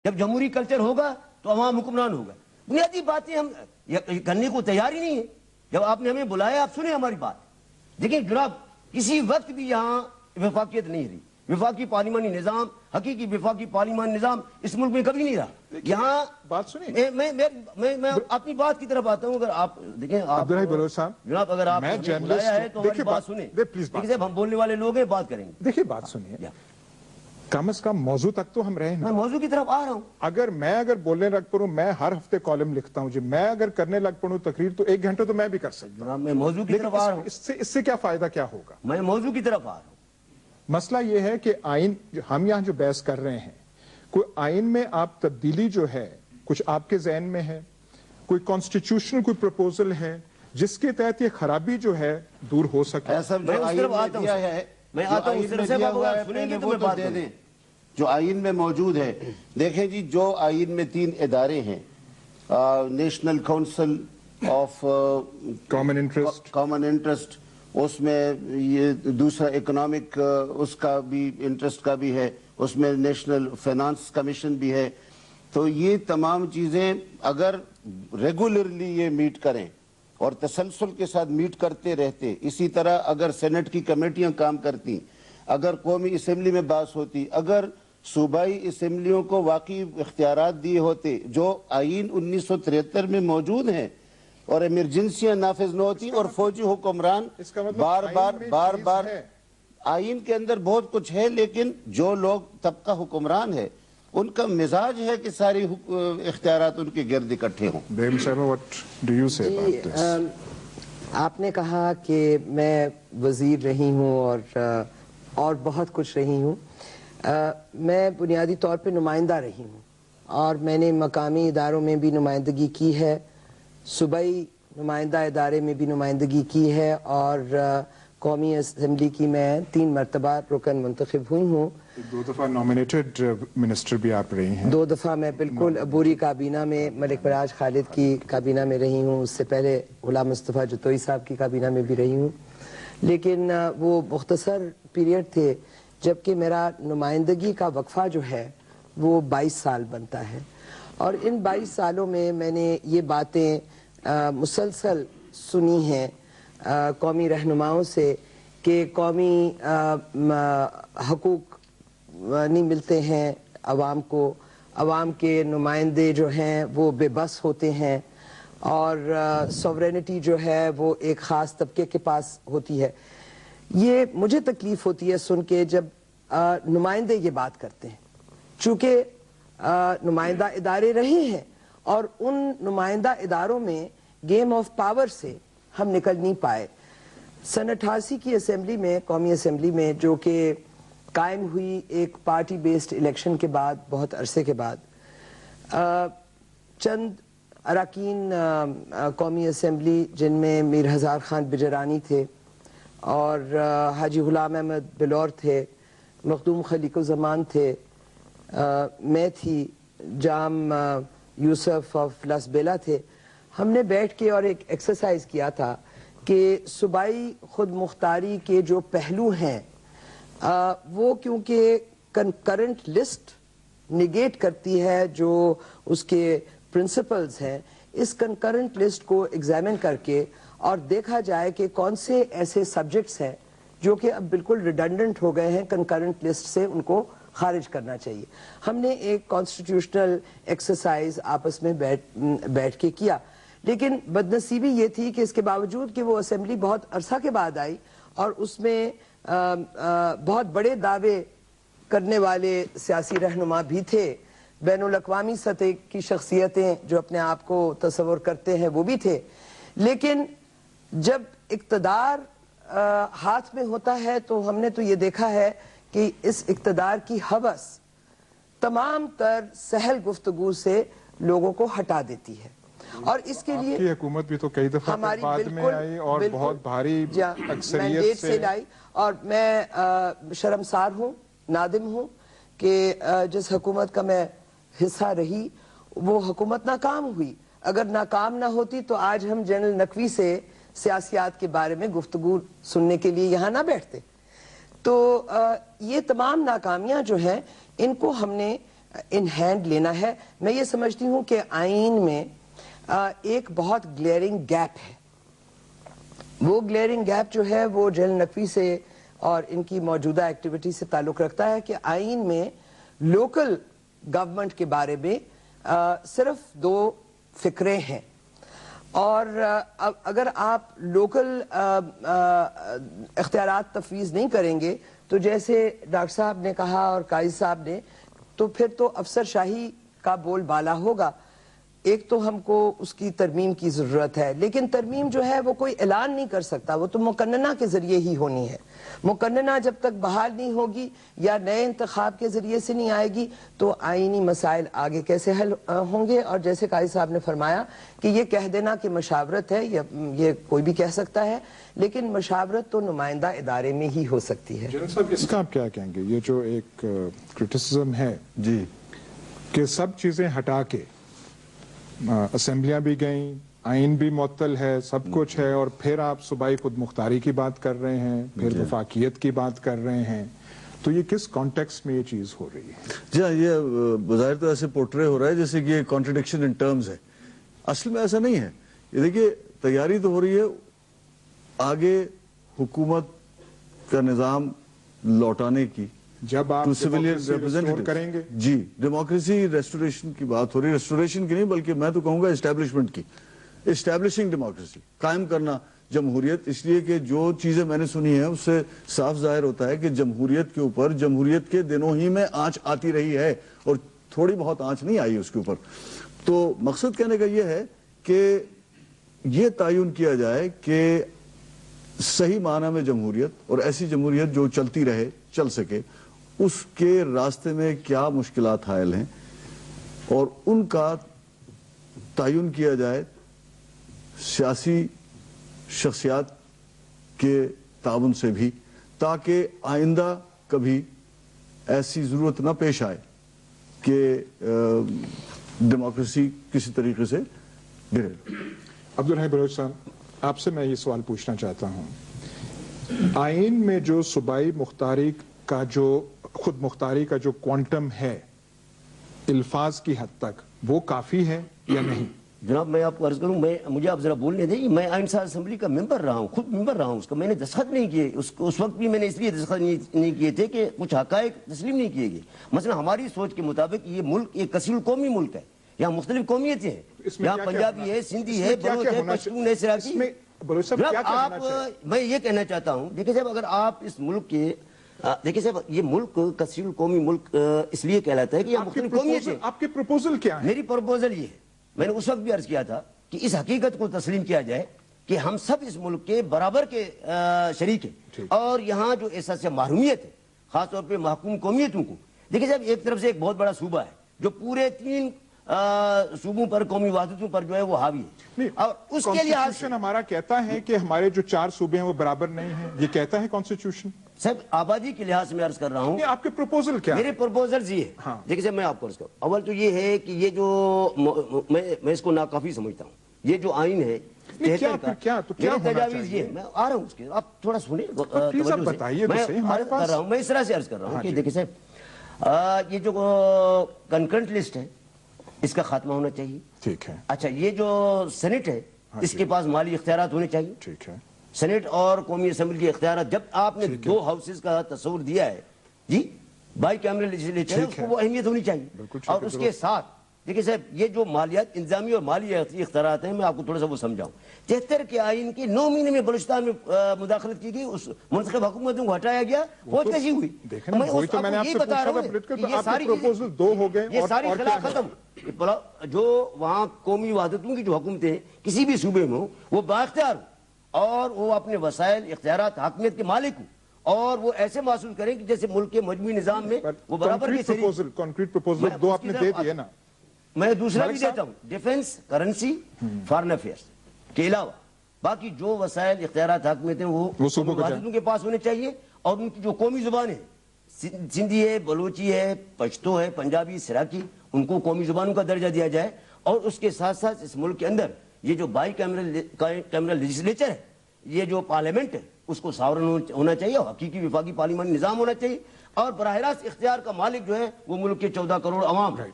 جب جمہوری کلچر ہوگا تو عوام حکمران ہوگا. بنیادی باتیں ہم کرنے کو تیار ہی نہیں ہیں. جب آپ نے ہمیں بلایا آپ سنیں ہماری بات. دیکھیں جناب کسی وقت بھی یہاں وفاقیت نہیں رہی. وفاقی پارلیمانی نظام حقیقی وفاقی پارلیمانی نظام اس ملک میں کبھی نہیں رہا. یہاں بات سنیں میں اپنی بات کی طرف آتا ہوں. اگر آپ دیکھیں عبدالحی بلوچ صاحب جناب اگر آپ نے بلایا ہے تو ہماری بات سنیں. دیکھیں ہم بولنے والے لوگ ہیں بات کریں گے. دیکھیں بات سنیے کم از کم موضوع تک تو ہم رہیں میں موضوع کی طرف آ رہا ہوں. اگر بولنے لگ پڑوں میں ہر ہفتے کالم لکھتا ہوں جی. میں اگر کرنے لگ پڑوں تقریر تو 1 گھنٹہ تو میں بھی کر سکتا ہوں. میں موضوع کی طرف آ رہا ہوں. اس سے کیا فائدہ کیا ہوگا؟ میں موضوع کی طرف آ رہا ہوں. مسئلہ یہ ہے کہ آئین ہم یہاں جو بحث کر رہے ہیں کوئی آئین میں آپ تبدیلی جو ہے کچھ آپ کے ذہن میں ہے, کوئی کانسٹیٹیوشنل کوئی پروپوزل ہے جس کے تحت یہ خرابی جو ہے دور ہو سکے. میں اس طرف آتا ہوں. میں آتا ہوں اس طرف سے آپ سنیں گے تو میں بات کروں. جو آئین میں موجود ہے دیکھیں جی جو آئین میں 3 ادارے ہیں national council of common interest, اس میں یہ دوسرا اکنامک اس کا بھی انٹرسٹ کا بھی ہے, اس میں نیشنل فائنانس کمیشن بھی ہے. تو یہ تمام چیزیں اگر ریگولرلی یہ میٹ کریں اور تسلسل کے ساتھ میٹ کرتے رہتے, اسی طرح اگر سینٹ کی کمیٹیاں کام کرتی, اگر قومی اسمبلی میں بحث ہوتی, اگر صوبائی اسمبلیوں کو واقعی اختیارات دیے ہوتے جو آئین 1973 میں موجود ہیں, اور ایمرجنسیاں نافذ نہ ہوتی اور فوجی حکمران بار بار آئین کے اندر بہت کچھ ہے, لیکن جو لوگ طبقہ حکمران ہے ان کا مزاج ہے کہ ساری اختیارات ان کے گرد اکٹھے ہوں. آپ نے کہا کہ میں وزیر رہی ہوں اور بہت کچھ رہی ہوں. میں بنیادی طور پہ نمائندہ رہی ہوں اور میں نے مقامی اداروں میں بھی نمائندگی کی ہے, صوبائی نمائندہ ادارے میں بھی نمائندگی کی ہے, اور قومی اسمبلی کی میں 3 مرتبہ رکن منتخب ہوئی ہوں. 2 دفعہ نامینیٹڈ منسٹر بھی آپ رہی ہیں. 2 دفعہ میں بالکل عبوری کابینہ میں ملک پراج خالد کی کابینہ میں رہی ہوں. اس سے پہلے غلام مصطفیٰ جتوئی صاحب کی کابینہ میں بھی رہی ہوں. لیکن وہ مختصر پیریڈ تھے جبکہ میرا نمائندگی کا وقفہ جو ہے وہ 22 سال بنتا ہے, اور ان 22 سالوں میں میں نے یہ باتیں مسلسل سنی ہیں قومی رہنماؤں سے کہ قومی حقوق نہیں ملتے ہیں عوام کو, عوام کے نمائندے جو ہیں وہ بے بس ہوتے ہیں, اور سوورینٹی جو ہے وہ ایک خاص طبقے کے پاس ہوتی ہے. یہ مجھے تکلیف ہوتی ہے سن کے جب نمائندے یہ بات کرتے ہیں, چونکہ نمائندہ ادارے رہے ہیں اور ان نمائندہ اداروں میں گیم آف پاور سے ہم نکل نہیں پائے. سن 88 کی اسمبلی میں, قومی اسمبلی میں, جو کہ قائم ہوئی ایک پارٹی بیسڈ الیکشن کے بعد, بہت عرصے کے بعد, چند اراکین قومی اسمبلی جن میں میر ہزار خان بجرانی تھے اور حاجی غلام احمد بلور تھے, مخدوم خلیق الزمان تھے, میں تھی, جام یوسف آف لاس بیلا تھے. ہم نے بیٹھ کے اور ایک ایکسرسائز کیا تھا کہ صوبائی خود مختاری کے جو پہلو ہیں وہ کیونکہ کنکرنٹ لسٹ نگیٹ کرتی ہے جو اس کے پرنسپلز ہیں, اس کنکرنٹ لسٹ کو ایگزامن کر کے اور دیکھا جائے کہ کون سے ایسے سبجیکٹس ہیں جو کہ اب بالکل ریڈنڈنٹ ہو گئے ہیں, کنکرنٹ لسٹ سے ان کو خارج کرنا چاہیے. ہم نے ایک کانسٹیٹیوشنل ایکسرسائز آپس میں بیٹھ کے کیا, لیکن بدنصیبی یہ تھی کہ اس کے باوجود کہ وہ اسمبلی بہت عرصہ کے بعد آئی اور اس میں بہت بڑے دعوے کرنے والے سیاسی رہنما بھی تھے, بین الاقوامی سطح کی شخصیتیں جو اپنے آپ کو تصور کرتے ہیں وہ بھی تھے, لیکن جب اقتدار ہاتھ میں ہوتا ہے تو ہم نے تو یہ دیکھا ہے کہ اس اقتدار کی ہوس تمام تر سہل گفتگو سے لوگوں کو ہٹا دیتی ہے. اور اس کے لیے آپ کی حکومت بھی تو کئی دفعہ بعد میں آئی اور بہت بھاری اکثریت سے لائی, اور میں شرمسار ہوں, نادم ہوں کہ جس حکومت کا میں حصہ رہی وہ حکومت ناکام ہوئی. اگر ناکام نہ ہوتی تو آج ہم جنرل نقوی سے سیاسیات کے بارے میں گفتگو سننے کے لیے یہاں نہ بیٹھتے. تو یہ تمام ناکامیاں جو ہیں ان کو ہم نے ان ہینڈ لینا ہے. میں یہ سمجھتی ہوں کہ آئین میں ایک بہت گلیئرنگ گیپ ہے. وہ گلیئرنگ گیپ جو ہے وہ جنرل نقوی سے اور ان کی موجودہ ایکٹیویٹی سے تعلق رکھتا ہے کہ آئین میں لوکل گورنمنٹ کے بارے میں صرف 2 فکریں ہیں. اور اگر آپ لوکل اختیارات تفویض نہیں کریں گے تو جیسے ڈاکٹر صاحب نے کہا اور قائد صاحب نے, تو پھر تو افسر شاہی کا بول بالا ہوگا. ایک تو ہم کو اس کی ترمیم کی ضرورت ہے, لیکن ترمیم جو ہے وہ کوئی اعلان نہیں کر سکتا, وہ تو مقننہ کے ذریعے ہی ہونی ہے. مقننہ جب تک بحال نہیں ہوگی یا نئے انتخاب کے ذریعے سے نہیں آئے گی تو آئینی مسائل آگے کیسے حل ہوں گے. اور جیسے قائد صاحب نے فرمایا کہ یہ کہہ دینا کہ مشاورت ہے, یہ کوئی بھی کہہ سکتا ہے, لیکن مشاورت تو نمائندہ ادارے میں ہی ہو سکتی ہے. جنرل صاحب اس کا آپ کیا کہیں گے؟ یہ جو ایک کرٹیسزم ہے جی کہ سب چیزیں ہٹا کے اسمبلیاں بھی گئیں, آئین بھی معطل ہے, سب کچھ ہے, اور پھر آپ صوبائی خود مختاری کی بات کر رہے ہیں, پھر وفاقیت کی بات کر رہے ہیں, تو یہ کس کانٹیکسٹ میں یہ چیز ہو رہی ہے؟ جی ہاں, یہ بظاہر تو ایسے پورٹرے ہو رہا ہے جیسے کہ یہ کانٹرڈکشن ان ٹرمز ہے. اصل میں ایسا نہیں ہے. یہ دیکھیے تیاری تو ہو رہی ہے آگے حکومت کا نظام لوٹانے کی, جب آپ ریپرزینٹیٹیو کریں گے. جی ڈیموکریسی ریسٹوریشن کی بات ہو رہی ہے, ریسٹوریشن کی نہیں بلکہ میں تو کہوں گا اسٹیبلشمنٹ کی, اسٹیبلشنگ ڈیموکریسی, قائم کرنا جمہوریت. اس لیے کہ جو چیزیں میں نے سنی ہیں اس سے صاف ظاہر ہوتا ہے کہ جمہوریت کے اوپر جمہوریت کے دنوں ہی میں آنچ آتی رہی ہے اور تھوڑی بہت آنچ نہیں آئی اس کے اوپر. تو مقصد کہنے کا یہ ہے کہ یہ تعین کیا جائے کہ صحیح معنی میں جمہوریت اور ایسی جمہوریت جو چلتی رہے, چل سکے, اس کے راستے میں کیا مشکلات حائل ہیں اور ان کا تعین کیا جائے سیاسی شخصیات کے تعاون سے بھی, تاکہ آئندہ کبھی ایسی ضرورت نہ پیش آئے کہ ڈیموکریسی کسی طریقے سے گرے. عبدالحی بلوچ صاحب, آپ سے میں یہ سوال پوچھنا چاہتا ہوں, آئین میں جو صوبائی مختاری کا جو خود مختاری کا جو کوانٹم ہے الفاظ کی حد تک, وہ کافی ہے یا نہیں؟ جناب میں آپ کو عرض کروں, مجھے آپ ذرا بولنے دیں. میں آئین ساز اسمبلی کا ممبر رہا ہوں, خود ممبر رہا ہوں اس کا. میں نے دستخط نہیں کیے اس وقت بھی, میں نے اس لیے دستخط نہیں کیے تھے کہ کچھ حقائق تسلیم نہیں کیے گئے. مثلا ہماری سوچ کے مطابق یہ ملک ایک کثیر القومی ملک ہے, یہاں مختلف قومیتیں ہیں, یہاں پنجابی ہے, سندھی ہے, بلوچ ہے, پشتون ہے, سراکی. میں یہ کہنا چاہتا ہوں, دیکھیں صاحب, اگر آپ اس ملک کے دیکھیں صاحب, یہ ملک کثیر القومی ملک اس لیے کہلاتا ہے کہ یہاں مختلف قومیتیں. آپ کے پروپوزل کیا ہے؟ میری پروپوزل یہ ہے, میں نے اس وقت بھی عرض کیا تھا کہ اس حقیقت کو تسلیم کیا جائے کہ ہم سب اس ملک کے برابر کے شریک ہیں, اور یہاں جو احساس محرومیت ہے خاص طور پہ محکوم قومیتوں کو. دیکھیں صاحب, ایک طرف سے ایک بہت بڑا صوبہ ہے جو پورے 3 صوبوں پر, قومی وحدتوں پر جو ہے وہ حاوی ہے, اور اس کے لحاظ سے ہمارا کہتا ہے کہ ہمارے جو 4 صوبے ہیں وہ برابر نہیں ہیں, یہ کہتا ہے کانسٹیٹیوشن. صاحب آبادی کے لحاظ سے میں عرض کر رہا ہوں. آپ کے پروپوزل کیا ہے؟ میرے پروپوزل یہ ہے, دیکھیں صاحب, میں آپ کو عرض کروں. اول تو یہ ہے کہ یہ جو میں اس کو ناکافی سمجھتا ہوں, یہ جو آئین ہے میری تجاویز یہ ہے, میں آ رہا ہوں اس کے, آپ تھوڑا سنیں, میں اس طرح سے عرض کر رہا ہوں کہ دیکھیں صاحب, یہ جو کنکرنٹ لسٹ ہے اس کا خاتمہ ہونا چاہیے. ٹھیک ہے. اچھا, یہ جو سینٹ ہے اس کے پاس مالی اختیارات ہونے چاہیے. ٹھیک ہے. سینٹ اور قومی اسمبلی کے اختیارات, جب آپ نے 2 ہاؤسز کا تصور دیا ہے جی, بائی کیمرل لیجسلیچر, اس کو وہ اہمیت ہونی چاہیے. اور اس کے ساتھ دیکھیں صاحب, یہ جو مالیات, انتظامی اور مالی اختیارات ہیں, میں آپ کو تھوڑا سا وہ سمجھاؤں. 73 کے آئین کے 9 مہینے میں بلوچستان میں مداخلت کی گئی, اس منتخب حکومتوں کو ہٹایا گیا, فوج کیسی ہوئی. میں یہ بتا رہا ہوں کہ یہ ساری خلا ختم. جو وہاں قومی وحدتوں کی جو حکومتیں کسی بھی صوبے میں ہوں وہ بااختیار ہوں, اور وہ اپنے وسائل, اختیارات, حاکمیت کے مالک ہوں, اور وہ ایسے محسوس کریں کہ جیسے ملک کے مجموعی نظام میں وہ برابر کے شریک. کنکریٹ پروپوزل 2 آپ نے دے دیے نا, میں دوسرا بھی دیتا ہوں, ڈیفنس, کرنسی, فارن افیئرس کے علاوہ باقی جو وسائل, اختیارات, حاکمیت ہیں وہ صوبوں کے پاس ہونے چاہیے, اور ان کی جو قومی زبانیں, سندھی ہے, بلوچی ہے, پشتو ہے, پنجابی, سراکی, ان کو قومی زبانوں کا درجہ دیا جائے. اور اس کے ساتھ ساتھ اس ملک کے اندر یہ جو بائی کیمرل لیجسلیچر ہے, یہ جو پارلیمنٹ ہے, اس کو ساورن ہونا چاہیے, اور حقیقی وفاقی پارلیمانی نظام ہونا چاہیے. اور براہ راست اختیار کا مالک جو ہے وہ ملک کے 14 کروڑ عوام ہے.